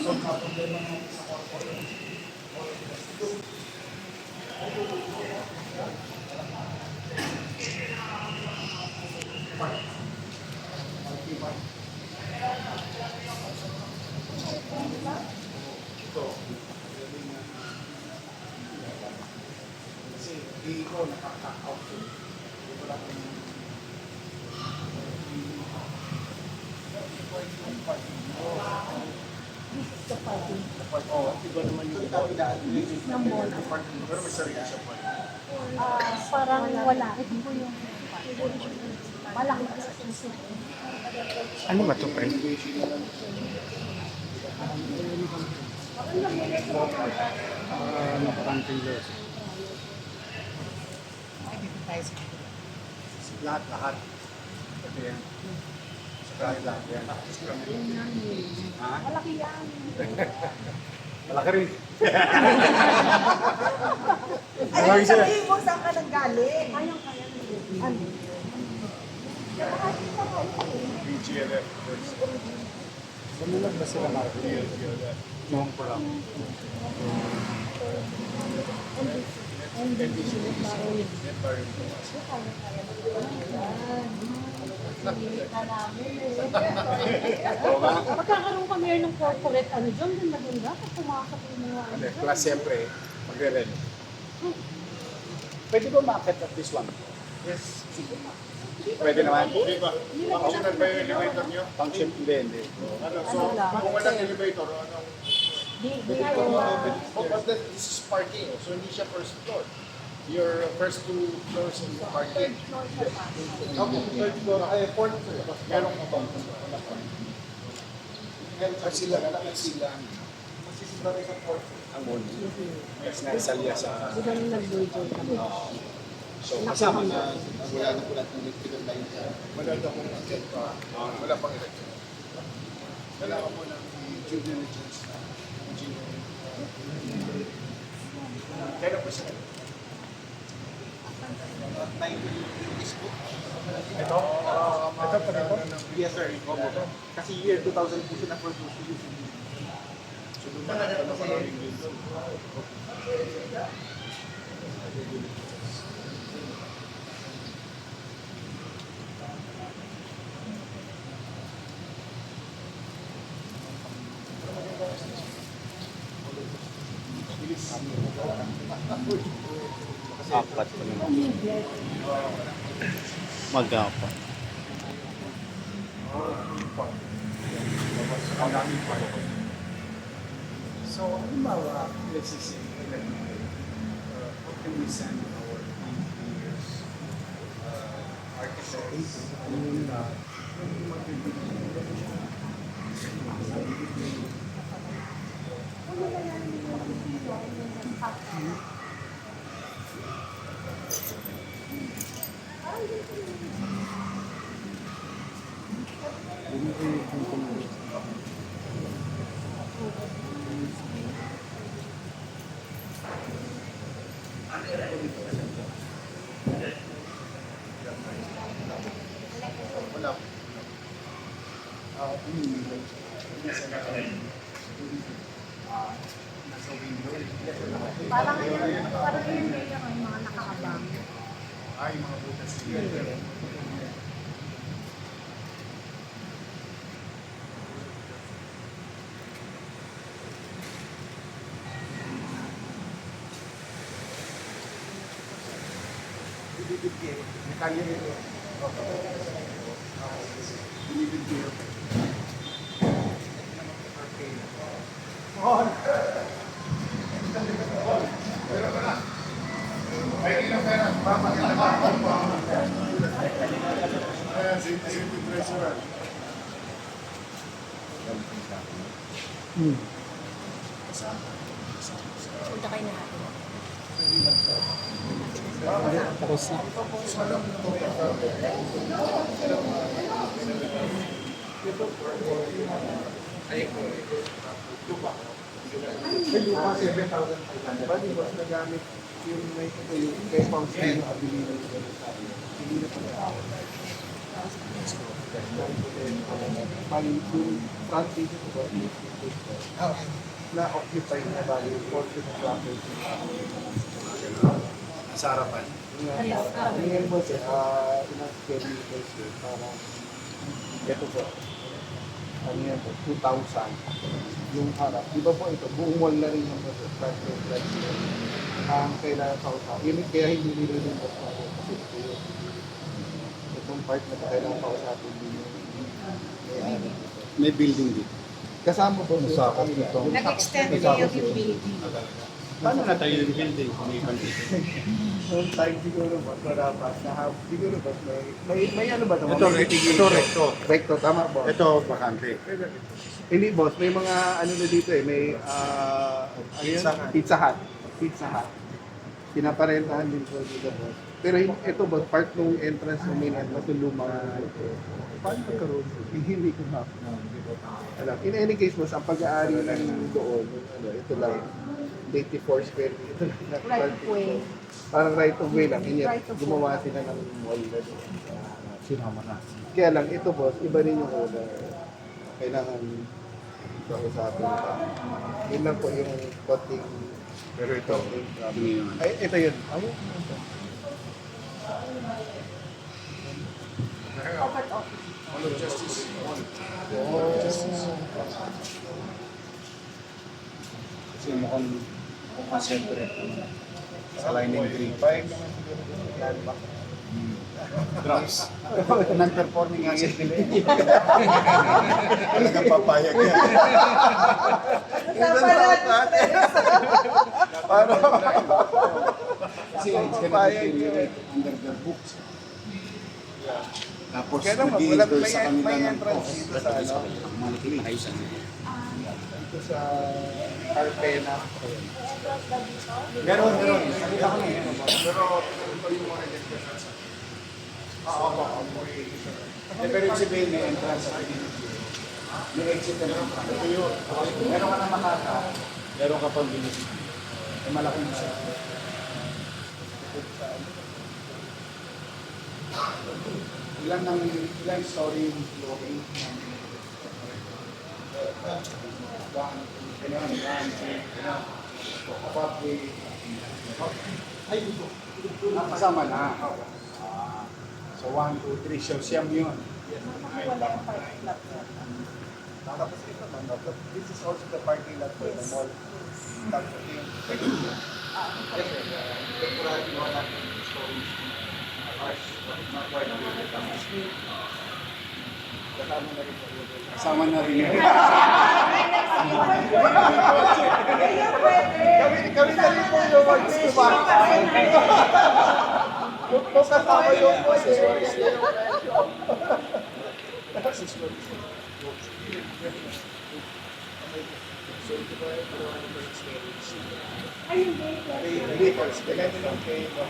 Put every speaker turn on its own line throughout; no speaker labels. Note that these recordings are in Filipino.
solve sa problema ng sa corporate. Ito, kasi hindi ko nakaka-out. Wala akong
This is the party.
iba naman yung
This is the mall.
pero may sarili siya pa.
Parang wala. Ito po yung malaki sa susi.
Ano ba ito, pre? Nakakanting loss.
Lahat. Ito yan. Sa lahat yan. Ha?
Malaki yan.
Malaki rin.
Ay, sabihin mo saan ka nang galing.
Kayang-kaya na yun. Ano?
BGLF.
Sumulag ba sila, Marco? Noong pa lang.
Magkakaroon kami ng corporate ano dyan, din maganda pag pumasok yung mga ano.
Plus siyempre, magre-rent. Pwede ba ma-akit at this one? Yes. Pwede naman? Hindi ba? Functional ba yung elevator nyo? Function, hindi. So, kung walang elevator, anong... But this is parking, so hindi siya first floor. Your first two floors in the parking. Okay, third floor, ay fourth floor. Meron ka ba? Meron sila, sila. Kasi sila rin sa fourth floor. Ang muna. Yes, nagsalya sa...
Di ba nung nag-joy kami?
So, kasama na wala na pala ng electrical line. Wala na pong electric pa. Wala pang electric. Kailangan mo ng due diligence na engineering. Kailan po siya? 90 rupees po. Ito? Ito pa rin po? Yes sir, kasi year 2000 po siya na-produce. So, doon na ito pa rin dito.
Apat pa naman. Mag-apat.
So, halimbawa, let's say, how can we send our engineers, architects, wala. Nasa window.
Parang ngayon, parang yung mayor ang mga nakaabang.
Ay, mga butas nila. Kaya nito. Bilibid kayo. Pero ka na. Ay, ilang pera. Ayan, safety treasurer.
Punta kayo na natin.
Tapos na.
May lupa 7,500. Bali, mas nagamit yung may kay Pangsin na ability. Hindi na pala. Bali, front page ito po, na-occupy na bali yung portion ng property.
Sa harapan.
Ngayon po siya, ilang square meters yun, parang, ito po, ano yan po, 2,000. Yung harap, di ba po ito, buong wall na rin yung po, front and front yun. Kailangan kausapin. Yun, kaya hindi nila yung po, kasi ito yun. Itong part na ito, kailangan kausapin din yung may-ari dito.
May building dito.
Kasama po sa kanila.
Nag-extend na yung building.
Paano na tayo yung building kung may iban dito?
Noong time siguro ba, wala pa, siguro ba, may ano ba ito?
Ito recto.
Recto, tama po.
Ito bakante.
Hindi boss, may mga ano na dito eh, may ano yun? Pizza Hut. Pizza Hut. Pinaparentahan din po dito boss. Pero ito boss, part ng entrance ng main entrance ng lumang paano magkaroon? Hindi ko ma. Alam, in any case boss, ang pag-aari ng doon, ano, ito lang, 84 square meter.
Right of way.
Parang right of way lang.
Right of way.
Gumawa sila ng wall na doon.
Sinama na.
Kaya lang, ito boss, iba rin yung owner. Kailangan kausapin pa. Yun lang po yung konting.
Pero ito,
Ay, ito yun. Ayun.
Corporate office.
kasi mukhang separate. Sa lining green. Drops. Non-performing asset nila yun. Talagang papayag yan.
Paano?
Kasi it's gonna deteriorate under their books. Tapos
Kaya naman,
nag-i-enter
may
sa kanila ng
entrance dito sa ano, dito sa Carpena.
Meron. Nakita ko na yun.
Pero ito yung mga electrical sa
Pero yung sabihin may entrance sa kanila. May exit na lang. Ito yun. Meron ka na makaka. Meron ka pang bilis. May malaking isa. Ilang story yung flooring? Kasama na. So 1, 2, 3, so siyam yun.
Wala yung parking lot.
Tapos ito, this is also the parking lot for the mall. Tapos ito yung temporary wala yung storage.
Kasama na rin yun.
Kami na rin po yung mag-scuba. Kung kasama yung po, hindi po, ganyan lang kayo.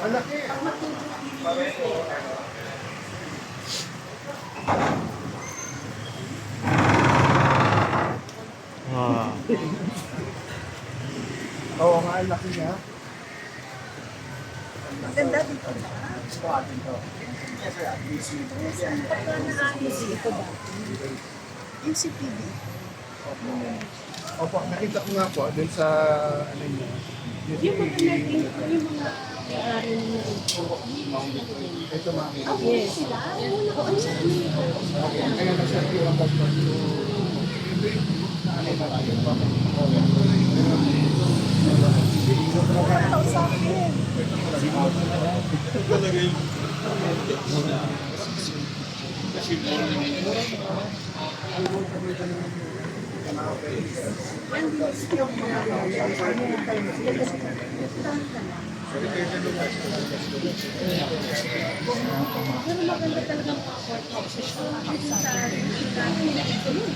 Malaki. Oo nga, laki niya.
Ang ganda dito. Yung CPD.
Opo, nakita ko nga po dun sa ano niya.
Yung mga naging, yung mga may-ari na
Ito mga
yes. Sila, muna ko, ano sa amin?
kaya nagsabi ang pagpag
Pero maganda talagang pa-court office. Sa nila ito yun.